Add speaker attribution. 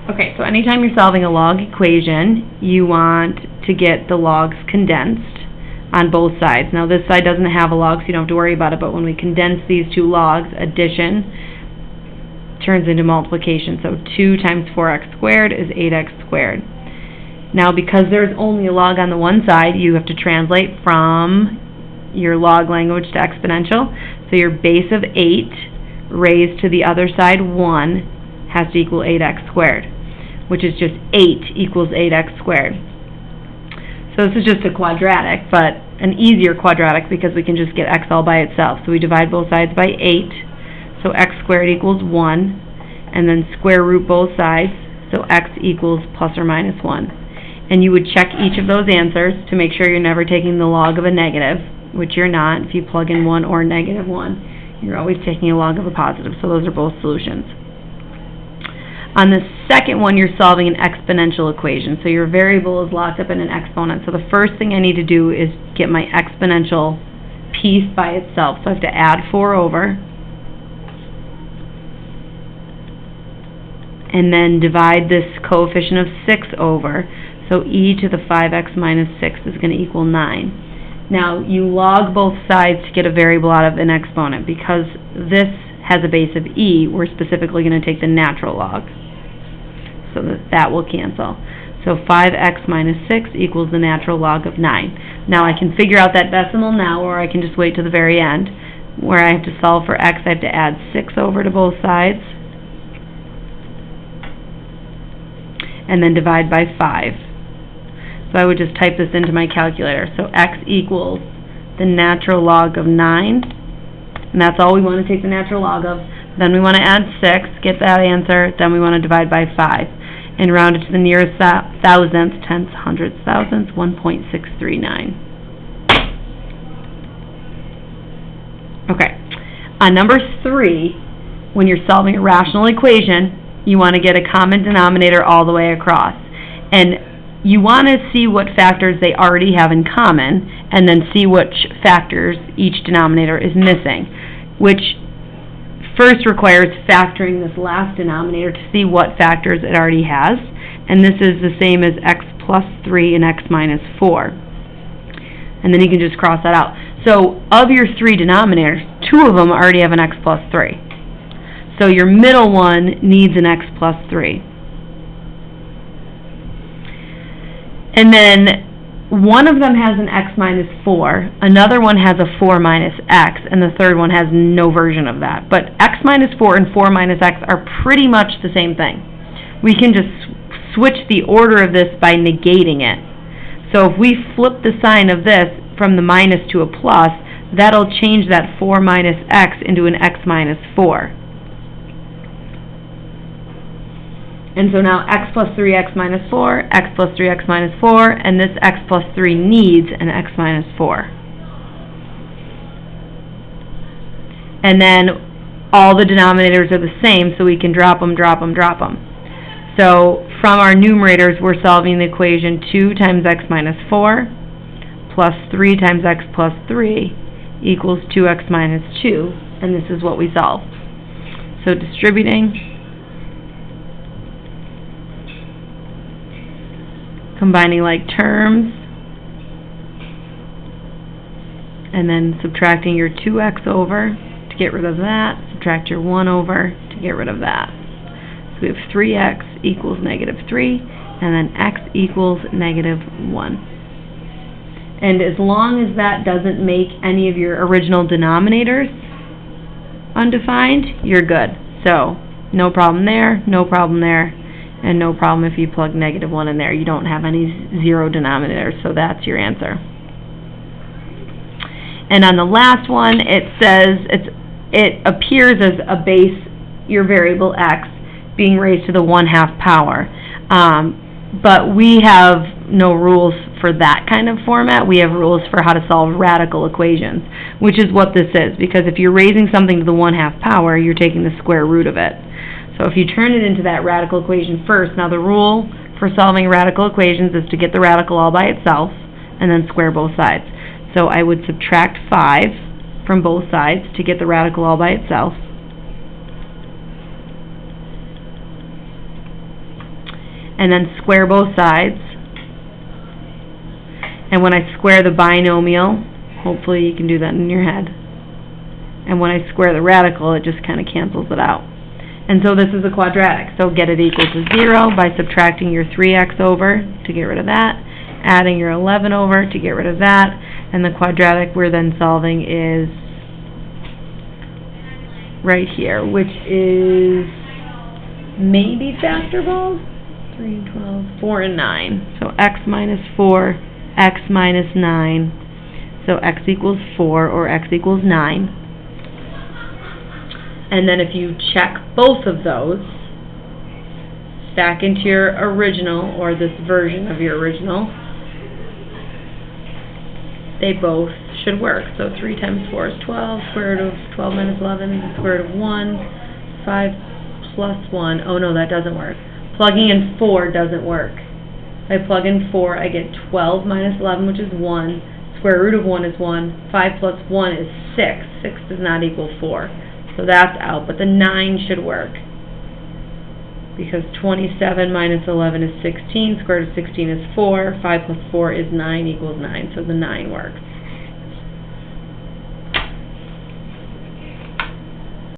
Speaker 1: Okay, so anytime you're solving a log equation, you want to get the logs condensed on both sides. Now this side doesn't have a log, so you don't have to worry about it, but when we condense these two logs, addition turns into multiplication. So 2 times 4x squared is 8x squared. Now because there's only a log on the one side, you have to translate from your log language to exponential. So your base of 8 raised to the other side 1 has to equal 8x squared, which is just 8 equals 8x squared. So this is just a quadratic, but an easier quadratic because we can just get x all by itself. So we divide both sides by 8, so x squared equals 1, and then square root both sides, so x equals plus or minus 1. And you would check each of those answers to make sure you're never taking the log of a negative, which you're not. If you plug in 1 or negative 1, you're always taking a log of a positive, so those are both solutions. On the second one, you're solving an exponential equation. So your variable is locked up in an exponent. So the first thing I need to do is get my exponential piece by itself. So I have to add 4 over, and then divide this coefficient of 6 over. So e to the 5x minus 6 is going to equal 9. Now, you log both sides to get a variable out of an exponent. Because this has a base of e, we're specifically going to take the natural log. So that will cancel. So 5x minus 6 equals the natural log of 9. Now I can figure out that decimal now, or I can just wait to the very end. Where I have to solve for x, I have to add 6 over to both sides, and then divide by 5. So I would just type this into my calculator. So x equals the natural log of 9, and that's all we want to take the natural log of. Then we want to add 6, get that answer, then we want to divide by 5. And round it to the nearest thousandths, tenths, hundredths, thousandths, 1.639. Okay. On number 3, when you're solving a rational equation, you want to get a common denominator all the way across. And you want to see what factors they already have in common, and then see which factors each denominator is missing, which first requires factoring this last denominator to see what factors it already has, and this is the same as x plus 3 and x minus 4. And then you can just cross that out. So of your 3 denominators, 2 of them already have an x plus 3. So your middle one needs an x plus 3. And then one of them has an x minus 4, another one has a 4 minus x, and the third one has no version of that. But x minus 4 and 4 minus x are pretty much the same thing. We can just switch the order of this by negating it. So if we flip the sign of this from the minus to a plus, that'll change that 4 minus x into an x minus 4. And so now x plus 3x minus 4, x plus 3x minus 4, and this x plus 3 needs an x minus 4. And then all the denominators are the same, so we can drop them, drop them, drop them. So from our numerators, we're solving the equation 2 times x minus 4 plus 3 times x plus 3 equals 2x minus 2, and this is what we solve. So distributing, combining like terms, and then subtracting your 2x over to get rid of that, subtract your 1 over to get rid of that. So we have 3x equals negative 3, and then x equals negative 1. And as long as that doesn't make any of your original denominators undefined, you're good. So no problem there, no problem there, and no problem if you plug negative 1 in there. You don't have any 0 denominators, so that's your answer. And on the last one, it says it appears as a base, your variable x, being raised to the 1/2 power. But we have no rules for that kind of format. We have rules for how to solve radical equations, which is what this is. Because if you're raising something to the 1/2 power, you're taking the square root of it. So if you turn it into that radical equation first, now the rule for solving radical equations is to get the radical all by itself and then square both sides. So I would subtract 5 from both sides to get the radical all by itself. and then square both sides. And when I square the binomial, hopefully you can do that in your head, and when I square the radical, it just kind of cancels it out. And so this is a quadratic, so get it equal to 0 by subtracting your 3x over to get rid of that, adding your 11 over to get rid of that, and the quadratic we're then solving is right here, which is maybe factor balls? 3 and 12, 4 and 9. So x minus 4, x minus 9. So x equals 4 or x equals 9. And then if you check both of those, back into your original, or this version of your original, they both should work. So 3 times 4 is 12, square root of 12 minus 11, square root of 1, 5 plus 1. Oh no, that doesn't work. Plugging in 4 doesn't work. If I plug in 4, I get 12 minus 11, which is 1. Square root of 1 is 1. 5 plus 1 is 6. 6 does not equal 4. So that's out, but the 9 should work, because 27 minus 11 is 16, square root of 16 is 4, 5 plus 4 is 9 equals 9, so the 9 works.